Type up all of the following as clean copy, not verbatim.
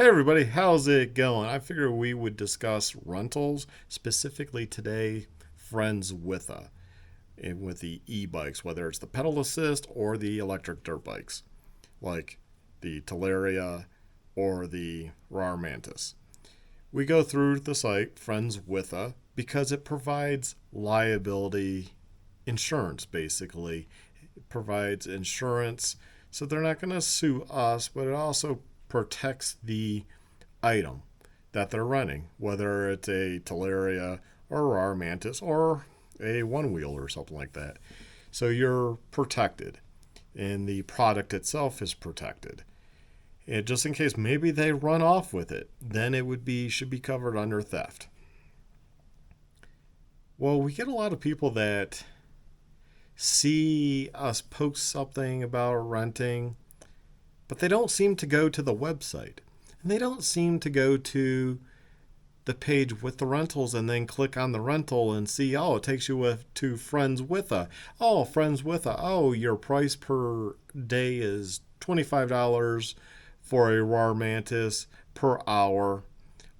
Hey everybody, how's it going? I figured we would discuss rentals, specifically today, Friendswitha, and with the e-bikes, whether it's the pedal assist or the electric dirt bikes, like the Teleria or the RAR Mantis. We go through the site, Friendswitha, because it provides liability insurance, basically. It provides insurance, so they're not going to sue us, but it also protects the item that they're running, whether it's a Teleria or RAR Mantis or a one wheel or something like that. So you're protected, and the product itself is protected. And just in case maybe they run off with it, then it should be covered under theft. Well, we get a lot of people that see us post something about renting, but they don't seem to go to the website. And they don't seem to go to the page with the rentals and then click on the rental and see, oh, it takes you to Friendswitha. Oh, Friendswitha. Oh, your price per day is $25 for a RAR Mantis per hour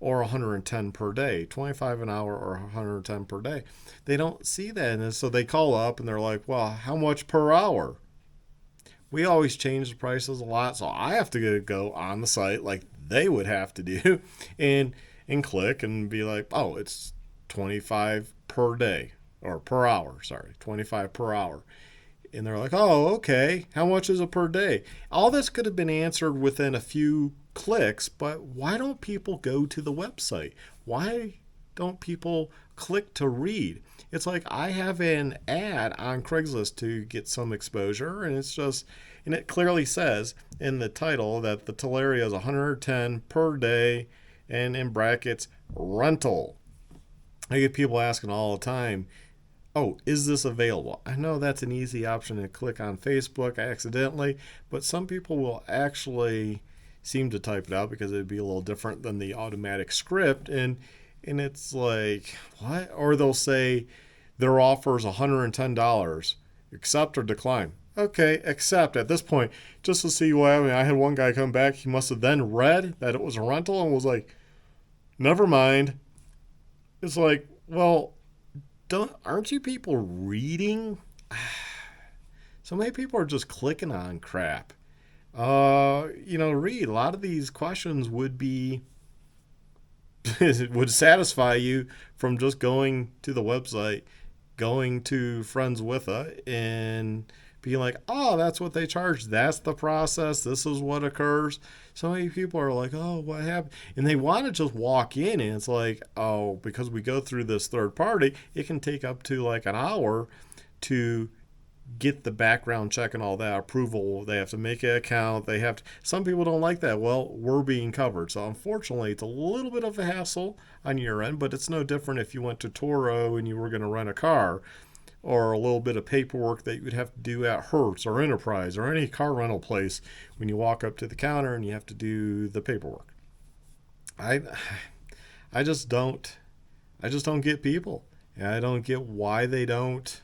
or 110 per day, 25 an hour or 110 per day. They don't see that. And so they call up and they're like, well, how much per hour? We always change the prices a lot, so I have to go on the site like they would have to do and click and be like, oh, it's 25 per day or per hour, sorry, 25 per hour. And they're like, oh, okay, how much is it per day? All this could have been answered within a few clicks, but why don't people go to the website? Why don't people click to read? It's like I have an ad on Craigslist to get some exposure, and and it clearly says in the title that the Teleria is 110 per day, and in brackets, rental. I get people asking all the time, oh, is this available? I know that's an easy option to click on Facebook accidentally, but some people will actually seem to type it out because it'd be a little different than the automatic script, and it's like, what? Or they'll say their offer is $110. Accept or decline. Okay, accept at this point, just to see what I mean. I had one guy come back. He must have then read that it was a rental and was like, never mind. It's like, well, aren't you people reading? So many people are just clicking on crap. Read. A lot of these questions would be would satisfy you from just going to the website, going to Friendswitha, and being like, oh, that's what they charge. That's the process. This is what occurs. So many people are like, oh, what happened? And they want to just walk in, and it's like, oh, because we go through this third party, it can take up to like an hour to get the background check and all that approval. They have to make an account. Some people don't like that. Well, we're being covered. So unfortunately, it's a little bit of a hassle on your end, but it's no different if you went to Toro and you were going to rent a car, or a little bit of paperwork that you would have to do at Hertz or Enterprise or any car rental place when you walk up to the counter and you have to do the paperwork. I I just don't get people. And I don't get why they don't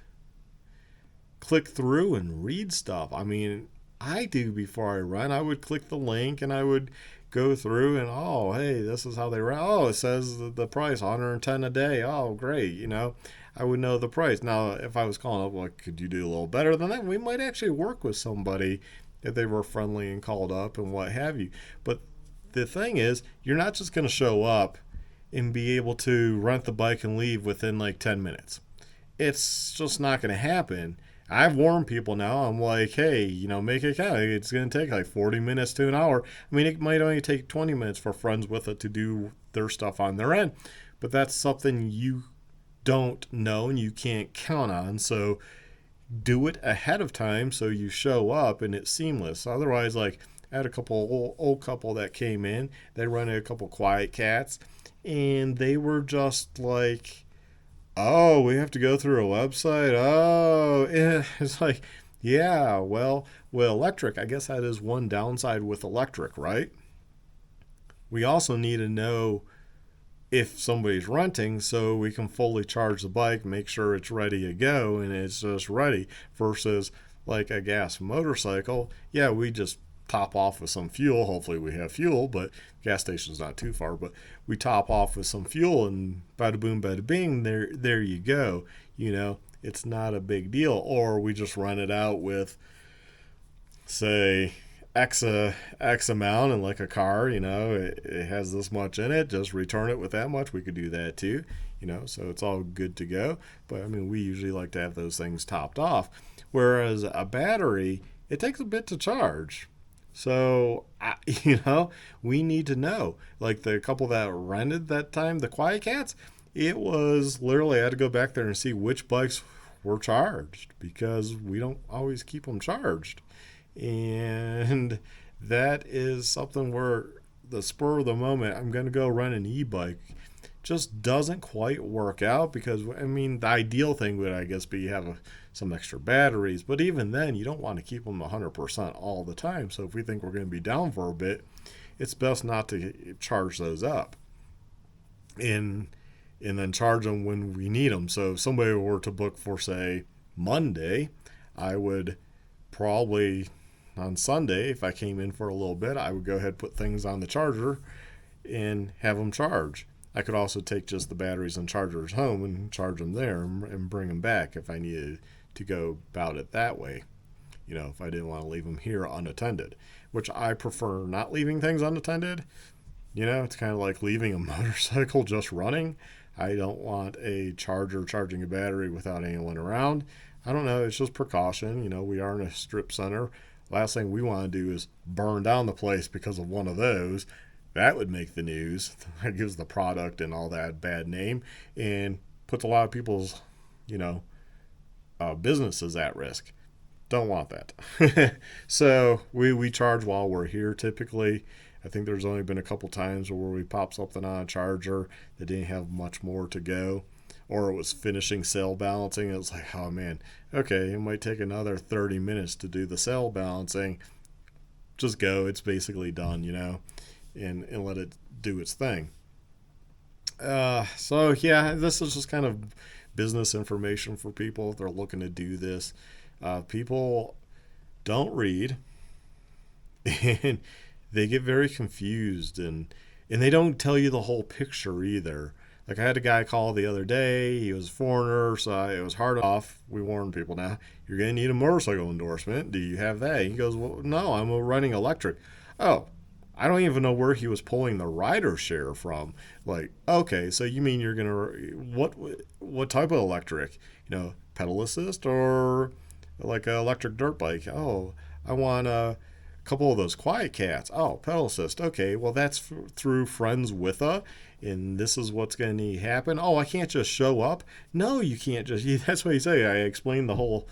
click through and read stuff. I mean, I do before I run. I would click the link and I would go through and, oh, hey, this is how they run. Oh, it says the price 110 a day. Oh, great. I would know the price. Now, if I was calling up, like, could you do a little better than that? We might actually work with somebody if they were friendly and called up and what have you. But the thing is, you're not just going to show up and be able to rent the bike and leave within like 10 minutes. It's just not going to happen. I've warned people now. I'm like, hey, make it count. It's going to take like 40 minutes to an hour. I mean, it might only take 20 minutes for Friendswitha to do their stuff on their end, but that's something you don't know and you can't count on. So do it ahead of time so you show up and it's seamless. Otherwise, like, I had a couple old couple that came in. They rented a couple Quiet Cats, and they were just like, oh, we have to go through a website. Oh, yeah. It's like, yeah, well, with electric, I guess that is one downside with electric, right? We also need to know if somebody's renting so we can fully charge the bike, make sure it's ready to go and it's just ready, versus like a gas motorcycle. Yeah, we just top off with some fuel. Hopefully we have fuel, but gas station's not too far. But we top off with some fuel, and bada boom, bada bing. There you go. It's not a big deal. Or we just run it out with, say, X amount, and like a car, it has this much in it. Just return it with that much. We could do that too. So it's all good to go. But I mean, we usually like to have those things topped off. Whereas a battery, it takes a bit to charge. So, we need to know. Like the couple that rented that time, the Quiet Cats, it was literally, I had to go back there and see which bikes were charged because we don't always keep them charged. And that is something where the spur of the moment, I'm going to go rent an e-bike, just doesn't quite work out because, I mean, the ideal thing would, I guess, be have some extra batteries. But even then, you don't want to keep them 100% all the time. So if we think we're going to be down for a bit, it's best not to charge those up and then charge them when we need them. So if somebody were to book for, say, Monday, I would probably on Sunday, if I came in for a little bit, I would go ahead and put things on the charger and have them charge. I could also take just the batteries and chargers home and charge them there and bring them back if I needed to go about it that way. If I didn't want to leave them here unattended, which I prefer not leaving things unattended. It's kind of like leaving a motorcycle just running. I don't want a charger charging a battery without anyone around. I don't know. It's just precaution. We are in a strip center. Last thing we want to do is burn down the place because of one of those. That would make the news. That gives the product and all that bad name and puts a lot of people's, businesses at risk. Don't want that. So we charge while we're here typically. I think there's only been a couple times where we pop something on a charger that didn't have much more to go, or it was finishing cell balancing. It was like, oh man, okay, it might take another 30 minutes to do the cell balancing. Just go. It's basically done, and let it do its thing. So yeah, this is just kind of business information for people if they're looking to do this. People don't read, and they get very confused, and they don't tell you the whole picture either. Like I had a guy call the other day. He was a foreigner, so it was hard off. We warn people now, you're going to need a motorcycle endorsement. Do you have that? He goes, well, no, I'm running electric. Oh, I don't even know where he was pulling the RiderShare from. Like, okay, so you mean you're going to, what type of electric? Pedal assist or like an electric dirt bike? Oh, I want a couple of those Quiet Cats. Oh, pedal assist. Okay, well, that's through Friendswitha. And this is what's going to happen. Oh, I can't just show up. No, you can't just. That's what you say. I explained the whole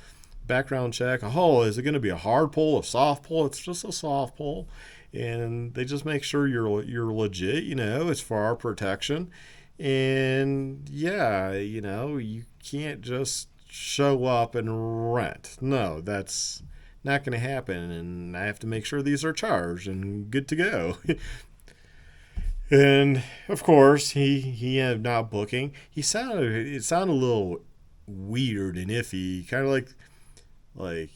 background check. Oh, is it going to be a hard pull, a soft pull? It's just a soft pull, and they just make sure you're legit. It's for our protection. And yeah, you can't just show up and rent. No, that's not going to happen. And I have to make sure these are charged and good to go. And of course, he ended up not booking. It sounded a little weird and iffy, kind of like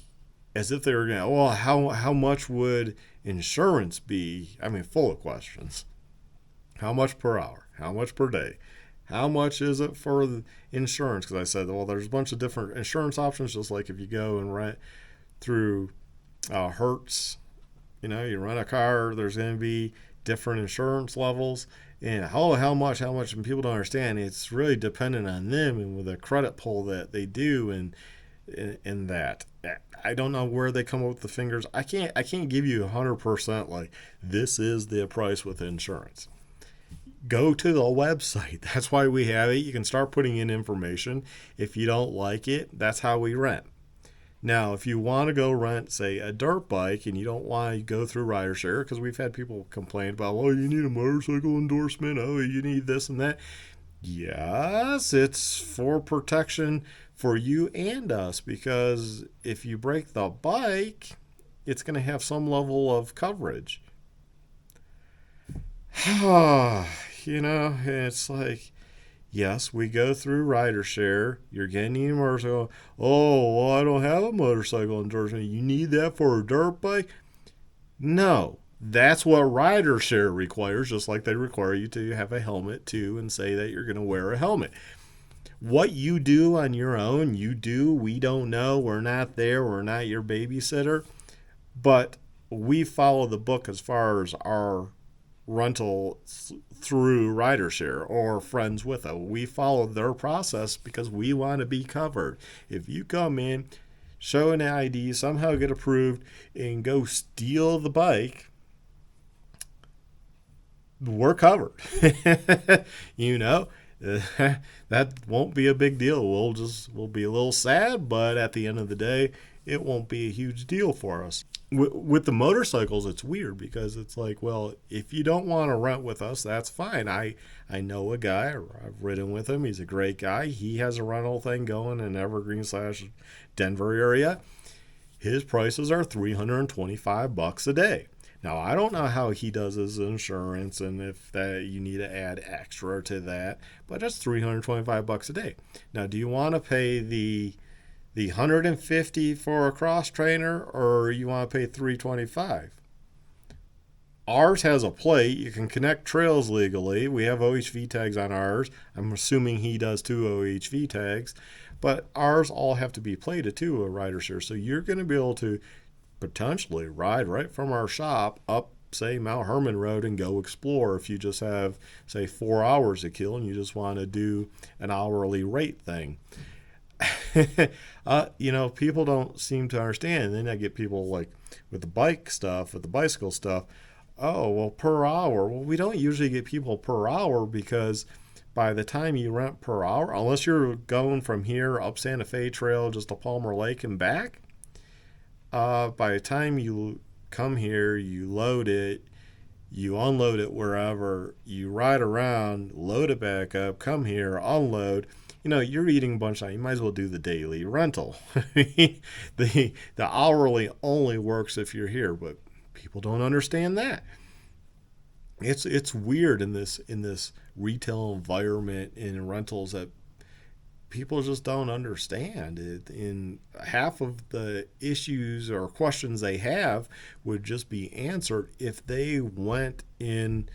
as if they were going, well, how much would insurance be? I mean, full of questions. How much per hour? How much per day? How much is it for the insurance? Because I said, well, there's a bunch of different insurance options, just like if you go and rent through Hertz, you rent a car, there's going to be different insurance levels, and how much, and people don't understand. It's really dependent on them and with a credit pull that they do, and that I don't know where they come up with the figures. I can't give you 100% like this is the price with insurance. Go to the website. That's why we have it. You can start putting in information. If you don't like it, that's how we rent. Now, if you want to go rent, say, a dirt bike and you don't want to go through RiderShare, because we've had people complain about, oh, you need a motorcycle endorsement, oh, you need this and that. Yes, it's for protection for you and us, because if you break the bike, it's going to have some level of coverage. It's like, yes, we go through RiderShare. You're getting a motorcycle. Oh, well, I don't have a motorcycle endorsement. You need that for a dirt bike? No, that's what RiderShare requires, just like they require you to have a helmet too and say that you're going to wear a helmet. What you do on your own, you do. We don't know. We're not there. We're not your babysitter. But we follow the book as far as our rental through RiderShare or Friendswitha. We follow their process because we want to be covered. If you come in, show an ID, somehow get approved, and go steal the bike, we're covered. you know, that won't be a big deal. We'll be a little sad, but at the end of the day, it won't be a huge deal for us. With the motorcycles, it's weird because it's like, well, if you don't want to rent with us, that's fine. I know a guy. I've ridden with him. He's a great guy. He has a rental thing going in Evergreen / Denver area. His prices are $325 a day. Now, I don't know how he does his insurance and if that you need to add extra to that, but it's $325 a day. Now, do you want to pay the $150 for a cross trainer or you want to pay $325? Ours has a plate. You can connect trails legally. We have OHV tags on ours. I'm assuming he does too, OHV tags. But ours all have to be plated too, a RiderShare. So you're going to be able to potentially ride right from our shop up, say, Mount Herman Road and go explore if you just have, say, 4 hours to kill and you just want to do an hourly rate thing. People don't seem to understand. And then I get people like with the bike stuff, with the bicycle stuff. Oh, well, per hour. Well, we don't usually get people per hour because by the time you rent per hour, unless you're going from here up Santa Fe Trail just to Palmer Lake and back, by the time you come here, you load it, you unload it wherever, you ride around, load it back up, come here, unload. You're eating a bunch of time. You might as well do the daily rental. the hourly only works if you're here, but people don't understand that. It's weird in this retail environment in rentals that people just don't understand it. In half of the issues or questions they have would just be answered if they went in,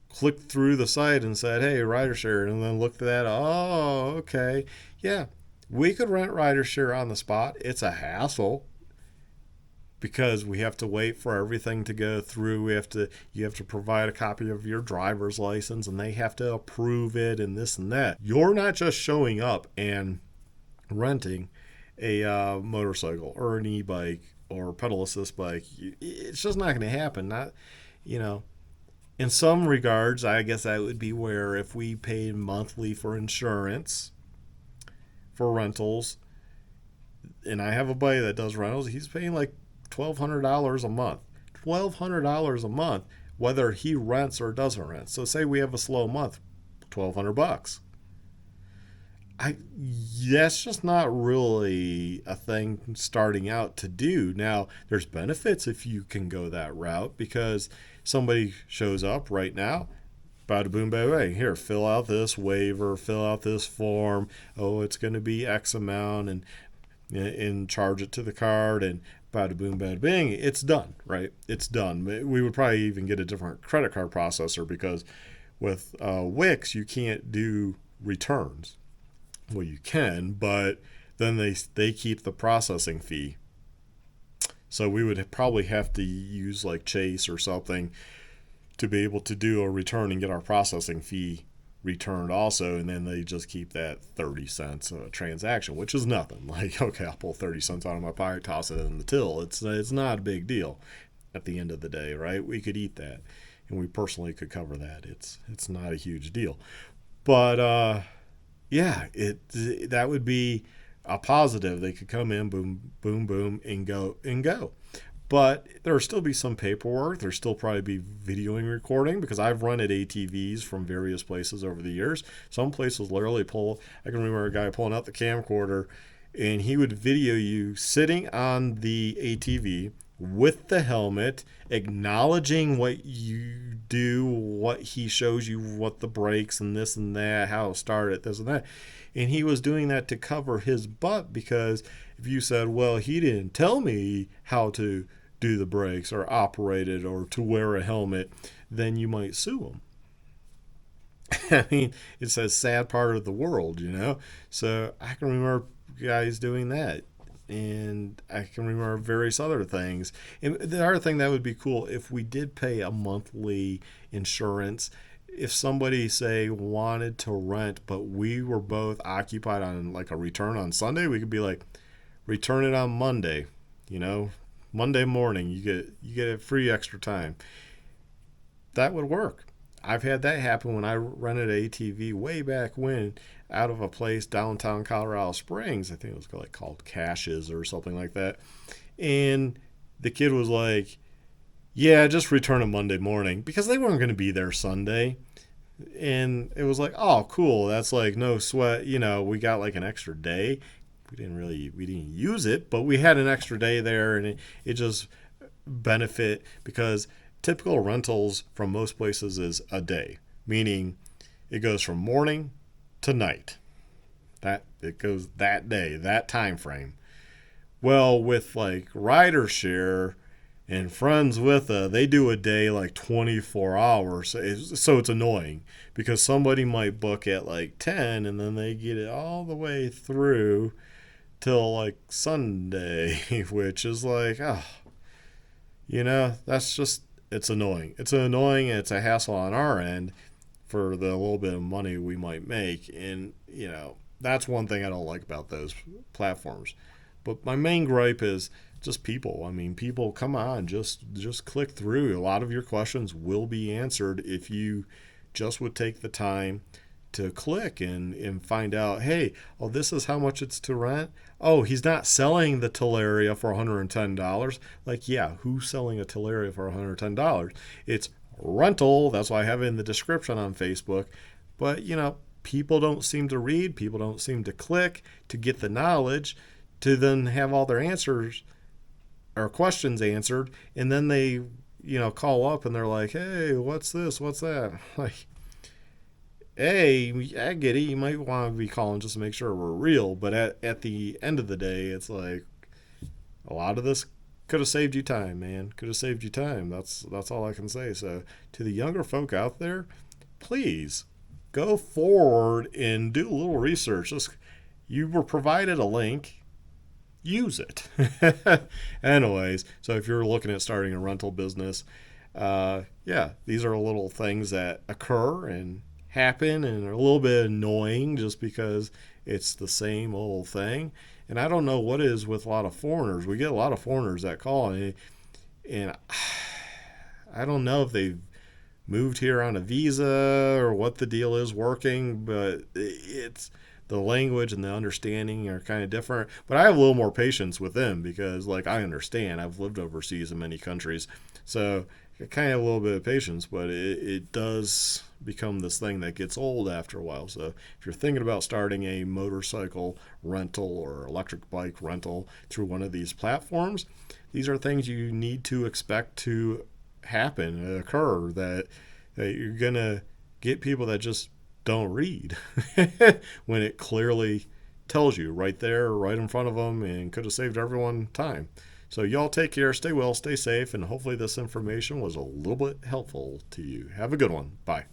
clicked through the site and said, hey, RiderShare, and then looked at that. Oh, okay. Yeah, we could rent RiderShare on the spot. It's a hassle because we have to wait for everything to go through. You have to provide a copy of your driver's license and they have to approve it and this and that. You're not just showing up and renting a motorcycle or an e-bike or pedal assist bike. It's just not going to happen. In some regards, I guess that would be where if we paid monthly for insurance for rentals, and I have a buddy that does rentals, he's paying like $1,200 a month. $1,200 a month, whether he rents or doesn't rent. So say we have a slow month, $1,200. That's just not really a thing starting out to do. Now, there's benefits if you can go that route because somebody shows up right now, bada boom, bada bang. Here, fill out this waiver, fill out this form. Oh, it's going to be X amount and charge it to the card and bada boom, bada bing. It's done, right? It's done. We would probably even get a different credit card processor because with Wix, you can't do returns. Well, you can, but then they keep the processing fee. So we would probably have to use like Chase or something to be able to do a return and get our processing fee returned also, and then they just keep that 30 cents a transaction, which is nothing. Like, okay, I'll pull 30 cents out of my pocket, toss it in the till. It's not a big deal at the end of the day, right? We could eat that, and we personally could cover that. It's not a huge deal. But yeah, that would be a positive. They could come in, boom, boom, boom, and go. But there'll still be some paperwork. There'll still probably be videoing, recording, because I've rented ATVs from various places over the years. Some places literally I can remember a guy pulling out the camcorder, and he would video you sitting on the ATV with the helmet, acknowledging what you do, what he shows you, what the brakes and this and that, how to start it, this and that. And he was doing that to cover his butt because if you said, well, he didn't tell me how to do the brakes or operate it or to wear a helmet, then you might sue them. I mean, it's a sad part of the world, you know? So I can remember guys doing that. And I can remember various other things. And the other thing that would be cool if we did pay a monthly insurance. If somebody, say, wanted to rent, but we were both occupied on like a return on Sunday, we could be like, return it on Monday, you know, Monday morning, you get a free extra time. That would work. I've had that happen when I rented an ATV way back when out of a place downtown Colorado Springs. I think it was like called Caches or something like that. And the kid was like, yeah, just return it Monday morning because they weren't going to be there Sunday. And it was like, oh, cool. That's like no sweat. You know, we got like an extra day. We didn't use it, but we had an extra day there, and it just benefit because typical rentals from most places is a day, meaning it goes from morning to night. That it goes that day, that time frame. Well, with like RiderShare and Friendswitha, they do a day like 24 hours. So it's annoying because somebody might book at like 10 and then they get it all the way through till like Sunday, which is like, oh, you know, that's just, it's annoying. It's annoying and it's a hassle on our end for the little bit of money we might make. And, you know, that's one thing I don't like about those platforms. But my main gripe is just people. I mean, people, come on, just click through. A lot of your questions will be answered if you just would take the time to click and find out, hey, oh, this is how much it's to rent. Oh, he's not selling the Talaria for $110. Like, yeah, who's selling a Talaria for $110? It's rental. That's why I have it in the description on Facebook. But, you know, people don't seem to read. People don't seem to click to get the knowledge to then have all their answers or questions answered. And then they, you know, call up and they're like, hey, what's this? What's that? Like, hey, I get it. You might want to be calling just to make sure we're real. But at the end of the day, it's like a lot of this could have saved you time, man. Could have saved you time. That's all I can say. So to the younger folk out there, please go forward and do a little research. You were provided a link. Use it. Anyways, so if you're looking at starting a rental business, yeah, these are little things that occur and happen and are a little bit annoying just because it's the same old thing. And I don't know what is with a lot of foreigners. We get a lot of foreigners that call, and I don't know if they've moved here on a visa or what the deal is working, but it's the language and the understanding are kind of different. But I have a little more patience with them because, like, I understand. I've lived overseas in many countries, so I kind of have a little bit of patience, but it does become this thing that gets old after a while. So if you're thinking about starting a motorcycle rental or electric bike rental through one of these platforms, these are things you need to expect to happen, occur, that you're going to get people that just don't read when it clearly tells you right there, right in front of them, and could have saved everyone time. So y'all take care, stay well, stay safe, and hopefully this information was a little bit helpful to you. Have a good one. Bye.